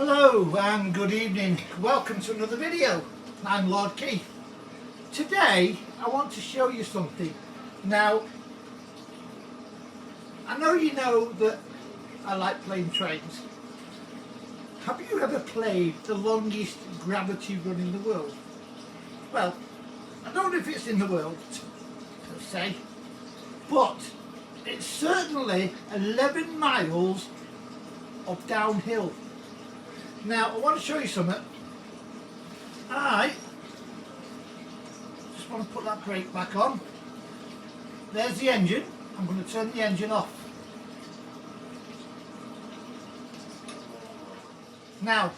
Hello and good evening. Welcome to another video. I'm Lord Keith. Today I want to show you something. Now, I know you know that I like playing trains. Have you ever played the longest gravity run in the world? Well, I don't know if it's in the world per se, but it's certainly 11 miles of downhill. Now I want to show you something. I just want to put that brake back on. There's the engine. I'm going to turn the engine off. Now,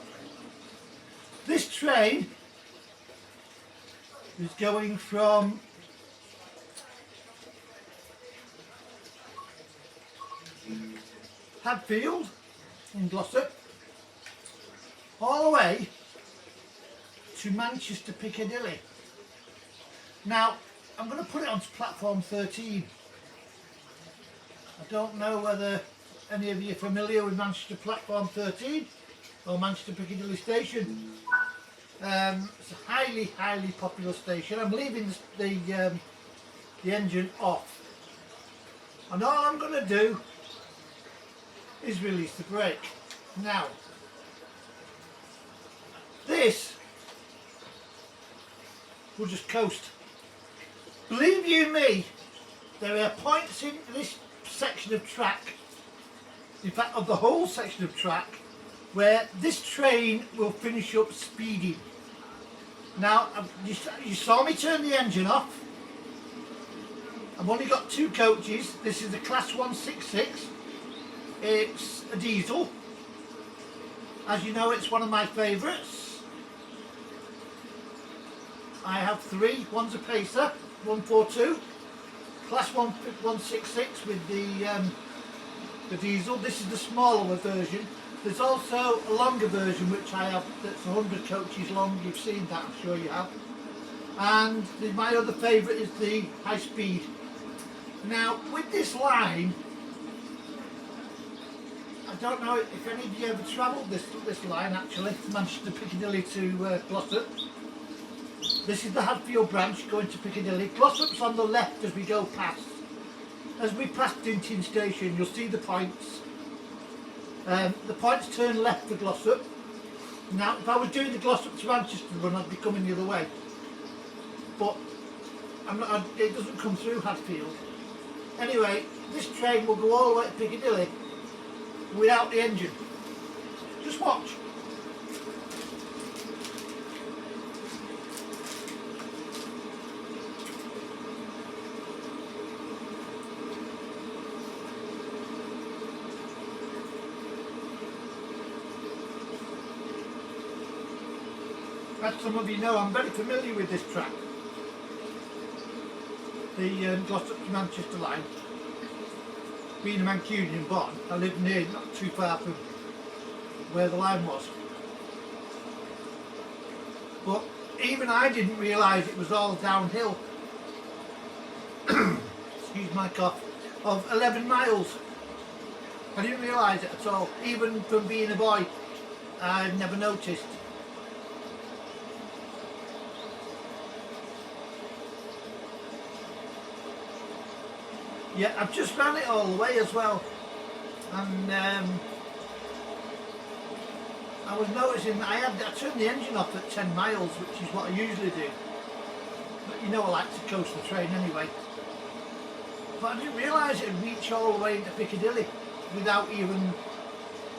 this train is going from Hadfield in Glossop all the way to Manchester Piccadilly. Now, I'm going to put it onto platform 13. I don't know whether any of you are familiar with Manchester platform 13 or Manchester Piccadilly station. It's a highly popular station. I'm leaving the engine off, and all I'm going to do is release the brake. Now, this will just coast. Believe you me, there are points in this section of track, in fact of the whole section of track, where this train will finish up speeding. Now, you saw me turn the engine off. I've only got two coaches. This is the Class 166. It's a diesel. As you know, it's one of my favourites. I have three. One's a Pacer, 142, Class 166 with the diesel. This is the smaller version. There's also a longer version which I have that's 100 coaches long. You've seen that, I'm sure you have. And my other favourite is the high speed. Now, with this line, I don't know if any of you ever travelled this line actually, Manchester Piccadilly to Glossop. This is the Hadfield branch going to Piccadilly. Glossop's on the left as we go past. As we pass Dinton Station, you'll see the points. The points turn left for Glossop. Now, if I was doing the Glossop to Manchester run, I'd be coming the other way. But it doesn't come through Hadfield. Anyway, this train will go all the way to Piccadilly without the engine. Just watch. As some of you know, I'm very familiar with this track, the Glossop to Manchester line. Being a Mancunian born, I live near, not too far from where the line was. But even I didn't realise it was all downhill, excuse my cough, of 11 miles. I didn't realise it at all. Even from being a boy, I never noticed. Yeah, I've just ran it all the way as well, and I was noticing that I turned the engine off at 10 miles, which is what I usually do. But you know I like to coast the train anyway. But I didn't realise it'd reach all the way into Piccadilly without even,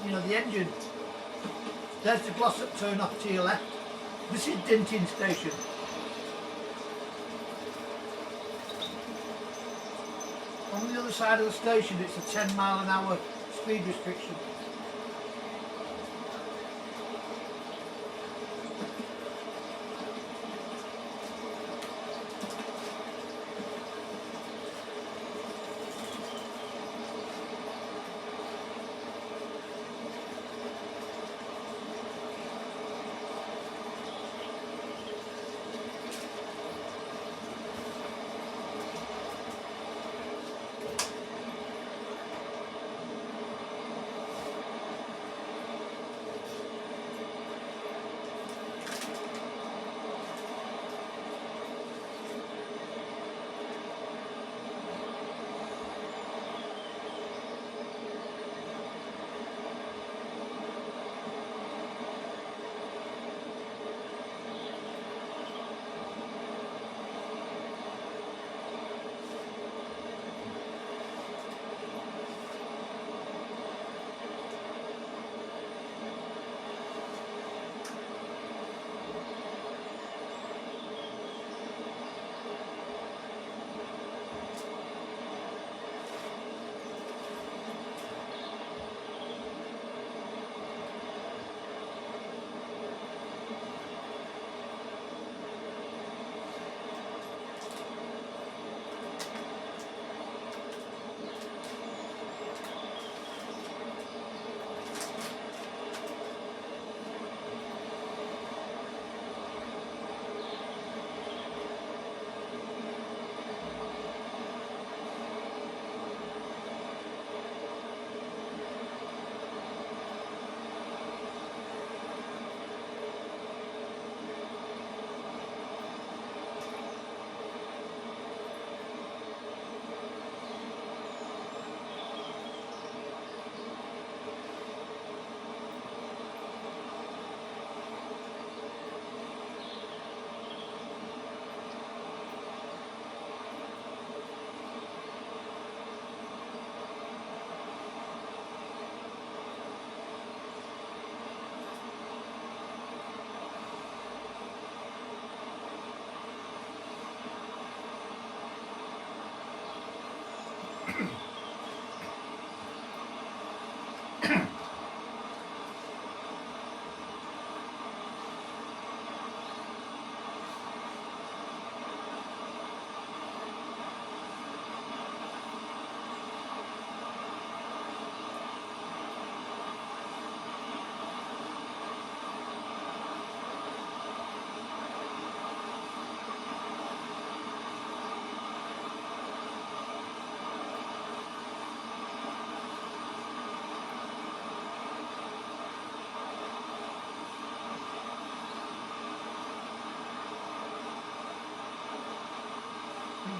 the engine. There's the Glossop turn off to your left. This is Dinton Station. On the other side of the station, it's a 10 mile an hour speed restriction.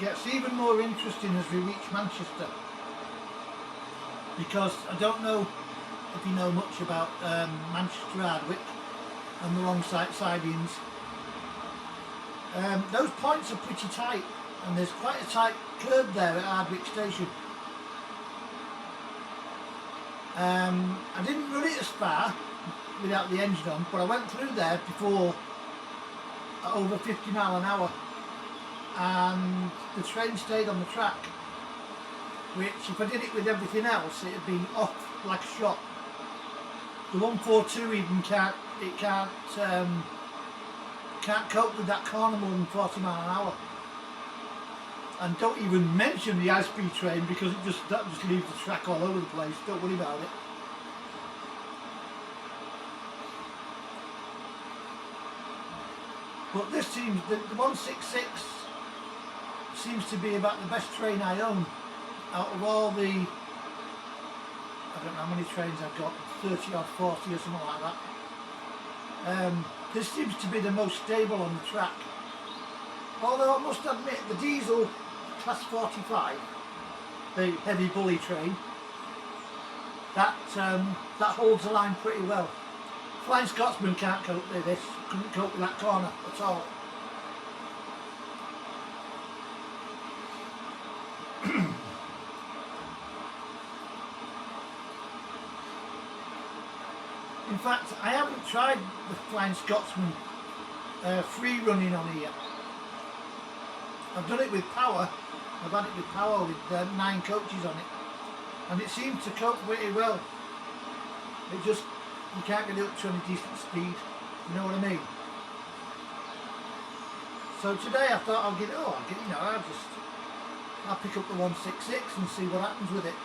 gets even more interesting as we reach Manchester, because I don't know if you know much about Manchester Hardwick and the long sidings. Those points are pretty tight, and there's quite a tight curb there at Hardwick Station. I didn't run it as far without the engine on, but I went through there before at over 50 mile an hour, and the train stayed on the track, which if I did it with everything else it'd be off like a shot. The 142 even can't cope with that corner more than 40 mile an hour. And don't even mention the high-speed train, because that just leaves the track all over the place. Don't worry about it. But this seems, the 166 seems to be about the best train I own out of all the, I don't know how many trains I've got, 30 or 40 or something like that. This seems to be the most stable on the track. Although I must admit, the diesel Class 45, the heavy bully train, that holds the line pretty well. Flying Scotsman can't cope with this, couldn't cope with that corner at all. In fact, I haven't tried the Flying Scotsman free running on here. I've done it with power. I've had it with power with 9 coaches on it, and it seems to cope pretty well. It just, you can't get it up to any decent speed, you know what I mean? So today I thought I'll pick up the 166 and see what happens with it.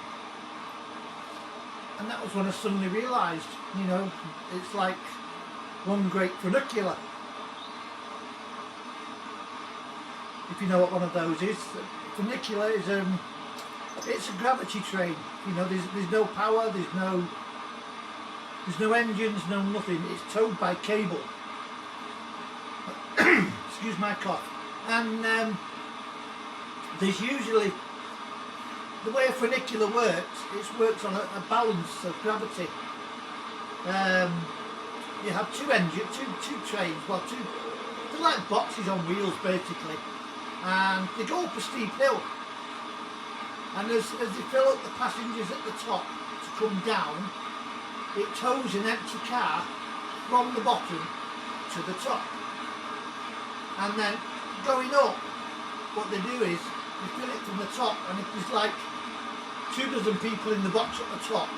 And that was when I suddenly realised, you know, it's like one great funicular. If you know what one of those is. Funicular is it's a gravity train. You know, there's no power, there's no engines, no nothing. It's towed by cable. Excuse my cough. And there's usually, the way a funicular works, it works on a balance of gravity. You have two trains, well, they're like boxes on wheels basically. And they go up a steep hill, and as they fill up the passengers at the top to come down, it tows an empty car from the bottom to the top. And then going up, what they do is they fill it from the top, and if there's like 24 people in the box at the top,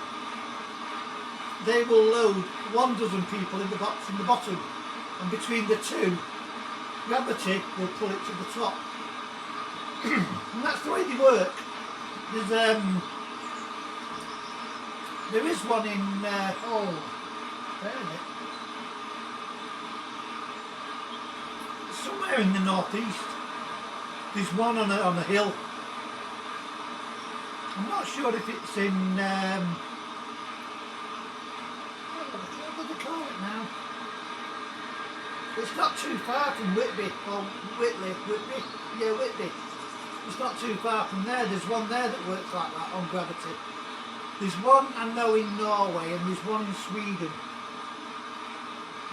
they will load 12 people in the box from the bottom, and between the two, gravity will pull it to the top. And that's the way they work. There is one in where is it? Somewhere in the northeast. There's one on a hill. I'm not sure if it's in what do they call it now? It's not too far from Whitby, or Whitby. Yeah, Whitby. It's not too far from there. There's one there that works like that on gravity. There's one I know in Norway, and there's one in Sweden.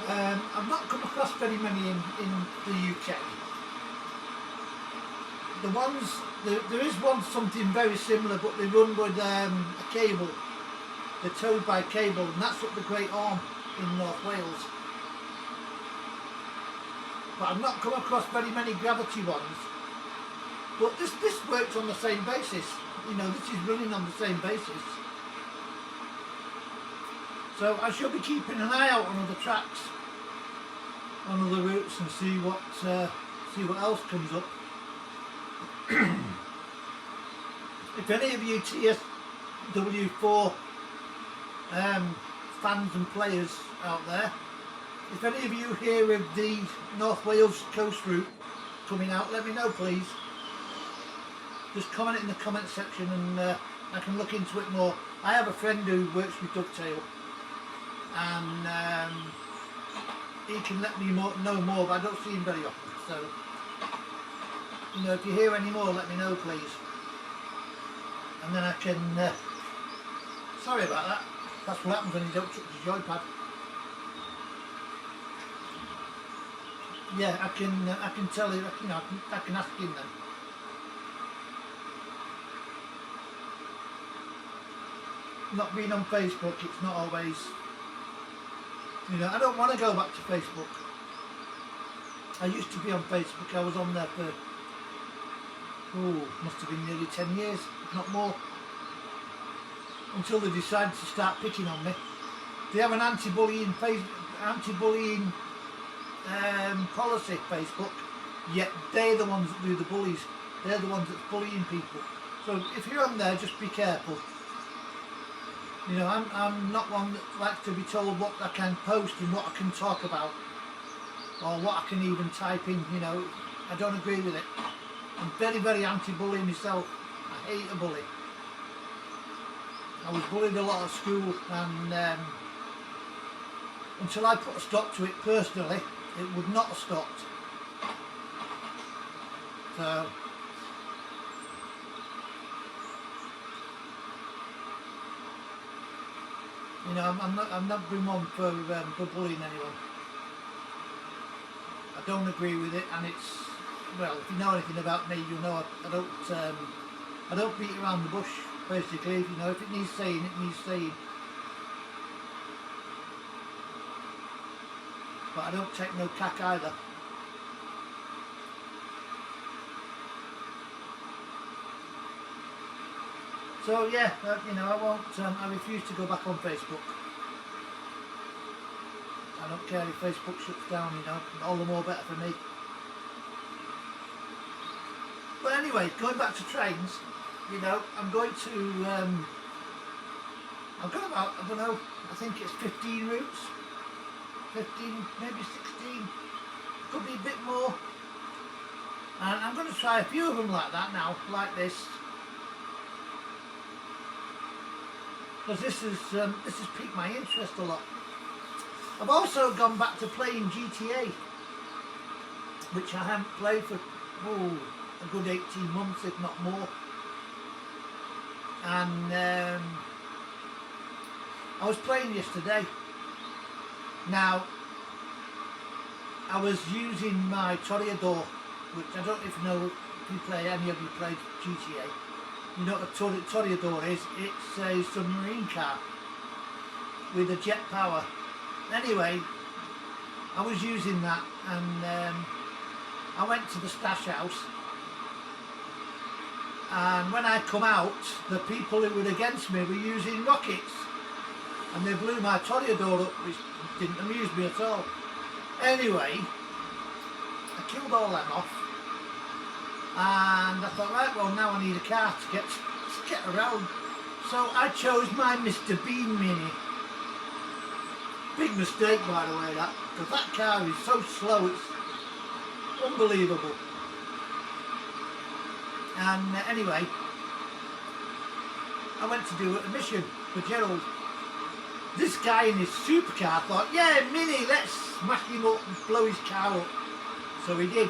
I've not come across very many in the UK. The ones, there is one something very similar, but they run with a cable. They're towed by cable, and that's up the Great Orme in North Wales. But I've not come across very many gravity ones. But this works on the same basis. You know, this is running on the same basis. So I shall be keeping an eye out on other tracks, on other routes, and see what else comes up. If any of you TSW4 fans and players out there, if any of you hear of the North Wales coast route coming out, let me know please. Just comment it in the comment section, and I can look into it more. I have a friend who works with Dovetail, and he can let me know more, but I don't see him very often. So you know, if you hear any more, let me know, please. And then I can, sorry about that. That's what happens when you don't touch the joypad. Yeah, I can tell you, you know, I can ask him then. Not being on Facebook, it's not always, you know, I don't want to go back to Facebook. I used to be on Facebook. I was on there for, must have been nearly 10 years, if not more, until they decided to start picking on me. They have an anti-bullying policy, Facebook, yet they're the ones that do the bullies. They're the ones that's bullying people. So if you're on there, just be careful. You know, I'm not one that likes to be told what I can post and what I can talk about, or what I can even type in. You know, I don't agree with it. I'm very, very anti-bullying myself. I hate a bully. I was bullied a lot at school, and until I put a stop to it personally, it would not have stopped. So, you know, I'm not been one for bullying anyone. I don't agree with it, and it's, well, if you know anything about me, you'll know I don't beat around the bush. Basically, you know, if it needs saying, it needs saying. But I don't take no cack either. So yeah, you know, I won't. I refuse to go back on Facebook. I don't care if Facebook shuts down. You know, all the more better for me. But anyway, going back to trains, you know, I'm going to. I've got about, I don't know, I think it's 15 routes. 15, maybe 16. Could be a bit more. And I'm going to try a few of them like that now, like this. Because this has piqued my interest a lot. I've also gone back to playing GTA, which I haven't played for a good 18 months, if not more. And I was playing yesterday. Now, I was using my Toreador, which I don't know if you play, any of you played GTA. You know what a Toreador is? It's a submarine car with a jet power. Anyway, I was using that, and I went to the stash house, and when I come out, the people who were against me were using rockets, and they blew my Toreador up, which didn't amuse me at all. Anyway, I killed all them off, and I thought, right, well, now I need a car to get around. So I chose my Mr. Bean Mini. Big mistake, by the way, that, because that car is so slow, it's unbelievable. And anyway, I went to do a mission for Gerald. This guy in his supercar thought, yeah, Mini, let's smash him up and blow his car up. So he did.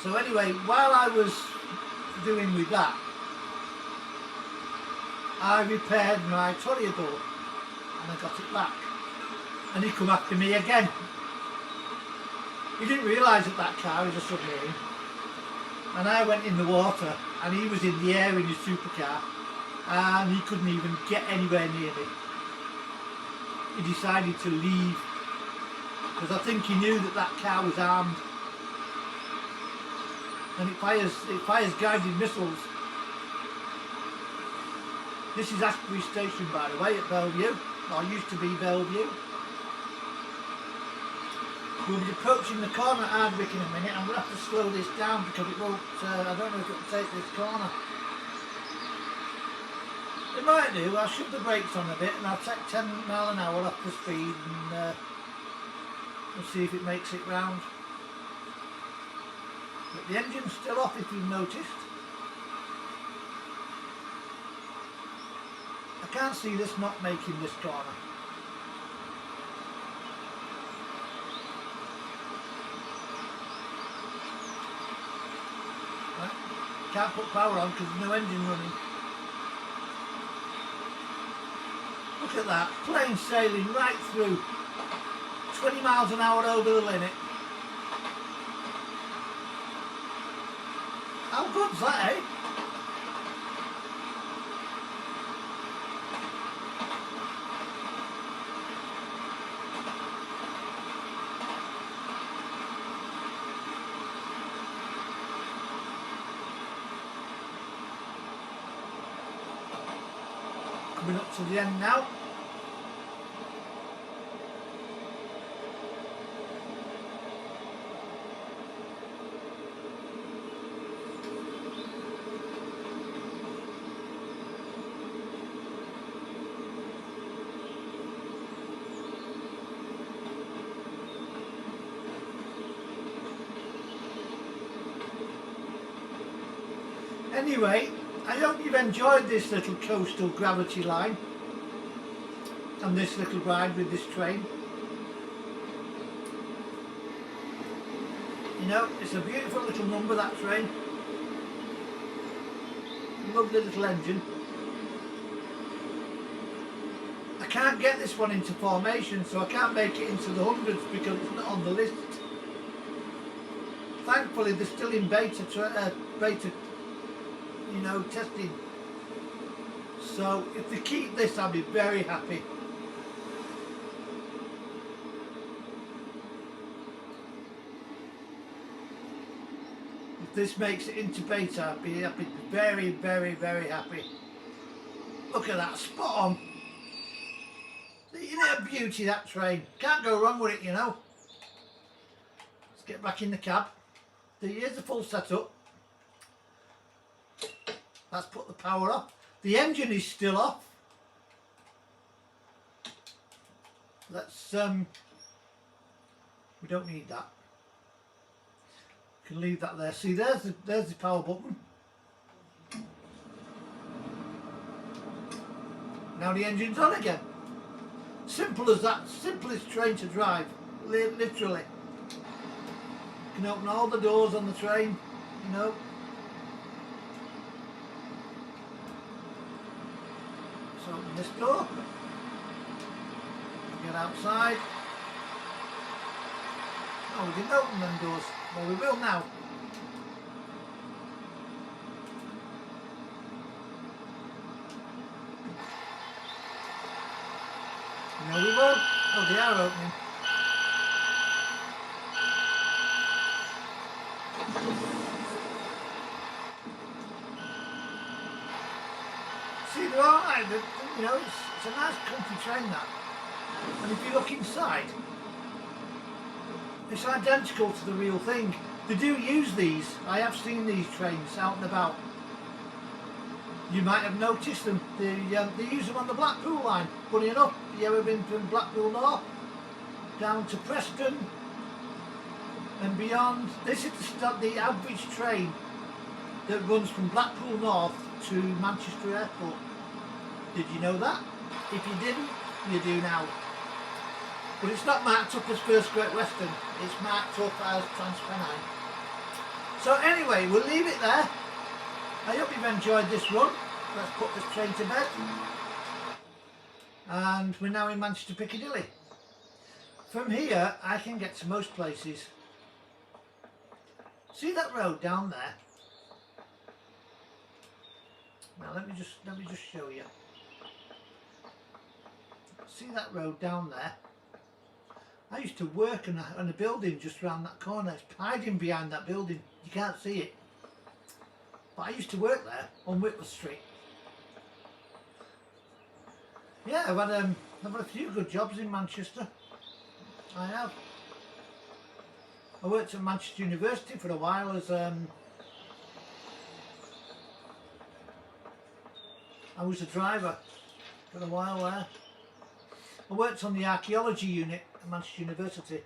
So anyway, while I was doing with that, I repaired my Toreador and I got it back. And he come after me again. He didn't realise that that car was a submarine. And I went in the water and he was in the air in his supercar and he couldn't even get anywhere near me. He decided to leave because I think he knew that that car was armed, and it fires guided missiles. This is Asbury Station, by the way, at Bellevue, or used to be Bellevue. We'll be approaching the corner at Hardwick in a minute. I'm going to have to slow this down because it won't, I don't know if it will take this corner. It might do. I'll shove the brakes on a bit and I'll take 10 mile an hour off the speed, and we'll see if it makes it round. But the engine's still off, if you've noticed. I can't see this not making this corner. Can't put power on because there's no engine running. Look at that, plain sailing right through. 20 miles an hour over the limit. How good's that, eh? Coming up to the end now. Anyway, I hope you've enjoyed this little coastal gravity line and this little ride with this train. You know, it's a beautiful little number, that train. Lovely little engine. I can't get this one into formation, so I can't make it into the hundreds because it's not on the list. Thankfully, they're still in beta you know, testing. So if they keep this, I'll be very happy. If this makes it into beta, I'll be very, very, very happy. Look at that, spot on. Isn't it a beauty, that train? Can't go wrong with it, you know. Let's get back in the cab. Here's the full setup. Let's put the power off. The engine is still off. Let's we don't need that. Can leave that there. See, there's the power button. Now the engine's on again. Simple as that. Simplest train to drive. Literally. You can open all the doors on the train, you know. So open this door, get outside. Oh, we didn't open them doors. Well, we will now. No, we won't. Oh, they are opening. See, they're all right. You know, it's a nice comfy train, that. And if you look inside, it's identical to the real thing. They do use these. I have seen these trains out and about. You might have noticed them. They use them on the Blackpool line. Funny enough, you ever been from Blackpool North down to Preston and beyond? This is the average train that runs from Blackpool North to Manchester Airport. Did you know that? If you didn't, you do now. But it's not marked up as First Great Western, it's marked up as Transpennine. So anyway, we'll leave it there. I hope you've enjoyed this run. Let's put this train to bed. And we're now in Manchester Piccadilly. From here, I can get to most places. See that road down there? Now let me just show you. See that road down there? I used to work on a building just around that corner. It's hiding behind that building. You can't see it. But I used to work there on Whitworth Street. Yeah, I've had a few good jobs in Manchester. I have. I worked at Manchester University for a while as I was a driver for a while there. I worked on the archaeology unit at Manchester University.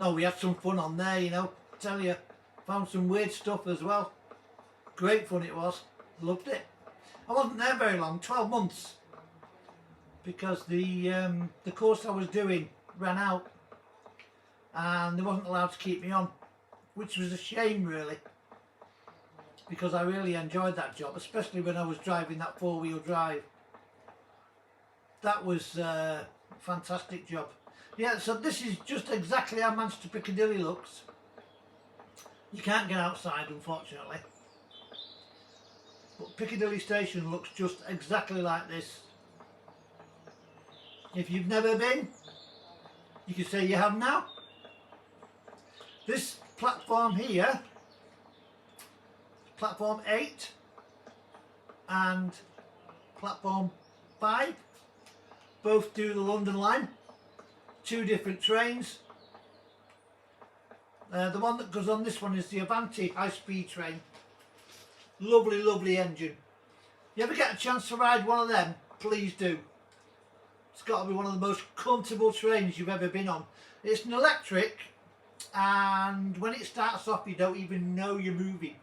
Oh, we had some fun on there, you know. I tell you, found some weird stuff as well. Great fun it was. Loved it. I wasn't there very long, 12 months, because the course I was doing ran out and they wasn't allowed to keep me on, which was a shame really. because I really enjoyed that job, especially when I was driving that four-wheel drive. That was a fantastic job. Yeah, so this is just exactly how Manchester Piccadilly looks. You can't get outside, unfortunately. But Piccadilly Station looks just exactly like this. If you've never been, you can say you have now. This platform here, platform 8 and platform 5, both do the London line. Two different trains. The one that goes on this one is the Avanti high-speed train. Lovely, lovely engine. You ever get a chance to ride one of them, please do. It's got to be one of the most comfortable trains you've ever been on. It's an electric, and when it starts off you don't even know you're moving.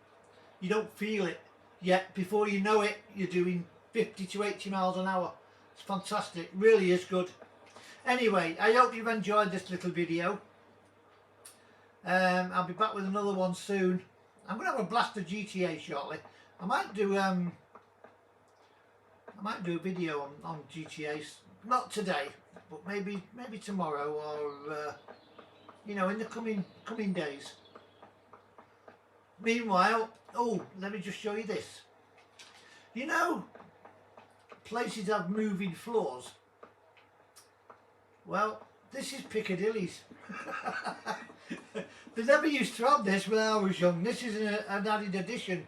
You don't feel it, yet before you know it you're doing 50 to 80 miles an hour. It's fantastic, really is good. Anyway, I hope you've enjoyed this little video. I'll be back with another one soon. I'm going to have a blast of GTA shortly. I might do a video on GTAs. Not today, but maybe tomorrow, or you know, in the coming days. Meanwhile, oh, let me just show you this. You know, places have moving floors. Well, this is Piccadilly's. They never used to have this when I was young. This is an added addition.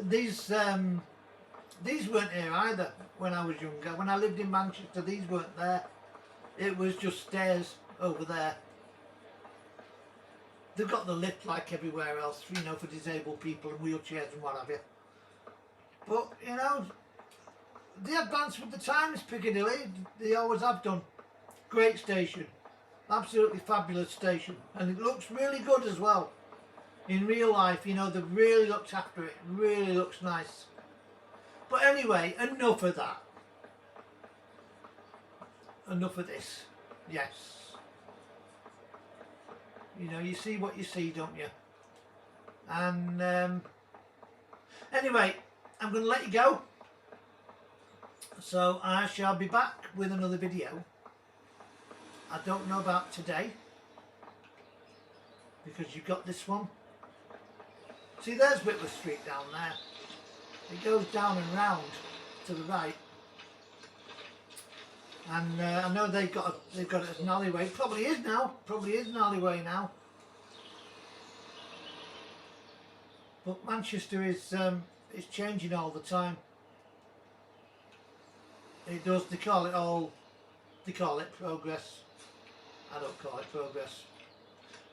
These weren't here either when I was younger. When I lived in Manchester, these weren't there. It was just stairs over there. They've got the lift like everywhere else, you know, for disabled people and wheelchairs and what have you. But, you know, they advance with the times, Piccadilly. They always have done. Great station. Absolutely fabulous station. And it looks really good as well. In real life, you know, they've really looked after it. It really looks nice. But anyway, enough of that. Enough of this. Yes. You know, you see what you see, don't you? And anyway, I'm going to let you go. So I shall be back with another video. I don't know about today, because you've got this one. See, there's Whitworth Street down there. It goes down and round to the right. And I know they've got it as an alleyway. Probably is now. Probably is an alleyway now. But Manchester is changing all the time. It does. They call it progress. I don't call it progress.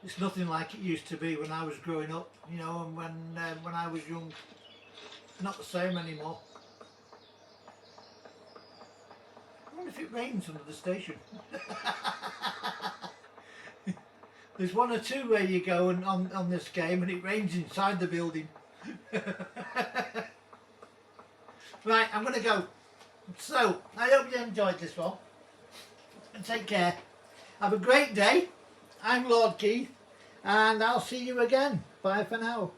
It's nothing like it used to be when I was growing up, you know, and when I was young. Not the same anymore. I wonder if it rains under the station. There's one or two where you go and on this game and it rains inside the building. Right, I'm going to go. So, I hope you enjoyed this one. And take care. Have a great day. I'm Lord Keith. And I'll see you again. Bye for now.